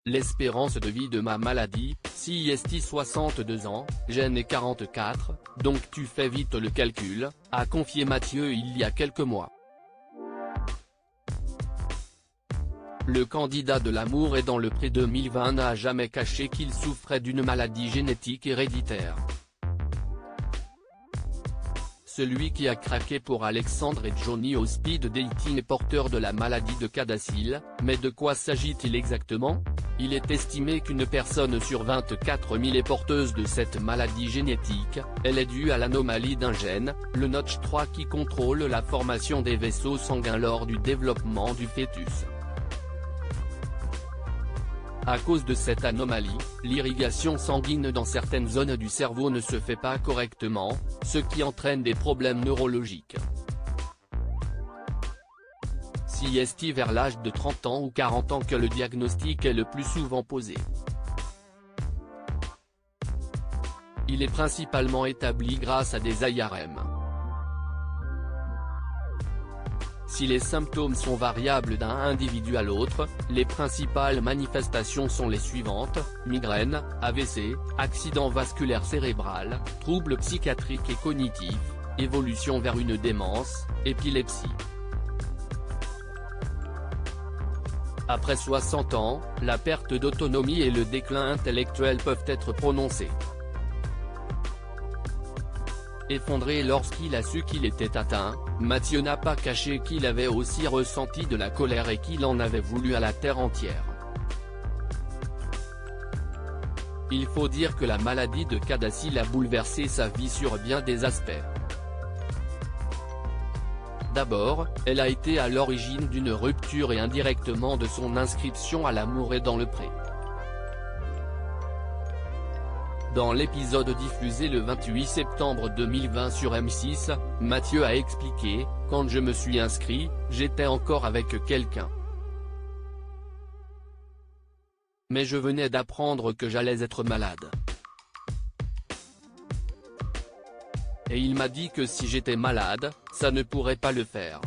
L'espérance de vie de ma maladie, CIST 62 ans, gène est 44, donc tu fais vite le calcul, a confié Mathieu il y a quelques mois. Le candidat de l'Amour est dans le Pré 2020 n'a jamais caché qu'il souffrait d'une maladie génétique héréditaire. Celui qui a craqué pour Alexandre et Johnny au speed dating est porteur de la maladie de CADASIL, mais de quoi s'agit-il exactement? Il est estimé qu'une personne sur 24 000 est porteuse de cette maladie génétique. Elle est due à l'anomalie d'un gène, le Notch3, qui contrôle la formation des vaisseaux sanguins lors du développement du fœtus. À cause de cette anomalie, l'irrigation sanguine dans certaines zones du cerveau ne se fait pas correctement, ce qui entraîne des problèmes neurologiques. CIST vers l'âge de 30 ans ou 40 ans que le diagnostic est le plus souvent posé. Il est principalement établi grâce à des IRM. Si les symptômes sont variables d'un individu à l'autre, les principales manifestations sont les suivantes: migraine, AVC, accident vasculaire cérébral, troubles psychiatriques et cognitifs, évolution vers une démence, épilepsie. Après 60 ans, la perte d'autonomie et le déclin intellectuel peuvent être prononcés. Effondré lorsqu'il a su qu'il était atteint, Mathieu n'a pas caché qu'il avait aussi ressenti de la colère et qu'il en avait voulu à la terre entière. Il faut dire que la maladie de CADASIL a bouleversé sa vie sur bien des aspects. D'abord, elle a été à l'origine d'une rupture et indirectement de son inscription à l'Amour est dans le Pré. Dans l'épisode diffusé le 28 septembre 2020 sur M6, Mathieu a expliqué: « Quand je me suis inscrit, j'étais encore avec quelqu'un. Mais je venais d'apprendre que j'allais être malade. Et il m'a dit que si j'étais malade, ça ne pourrait pas le faire.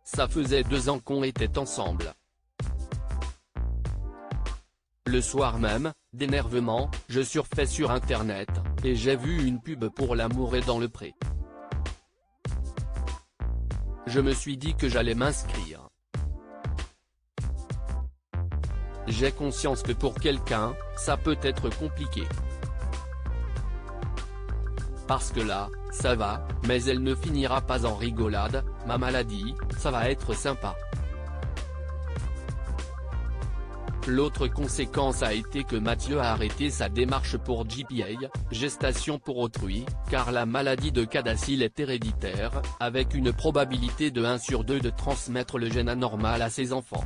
Ça faisait 2 ans qu'on était ensemble. Le soir même, d'énervement, je surfais sur internet, et j'ai vu une pub pour l'Amour est dans le Pré. Je me suis dit que j'allais m'inscrire. J'ai conscience que pour quelqu'un, ça peut être compliqué. Parce que là, ça va, mais elle ne finira pas en rigolade, ma maladie, ça va être sympa. » L'autre conséquence a été que Mathieu a arrêté sa démarche pour GPA, gestation pour autrui, car la maladie de CADASIL est héréditaire, avec une probabilité de 1 sur 2 de transmettre le gène anormal à ses enfants.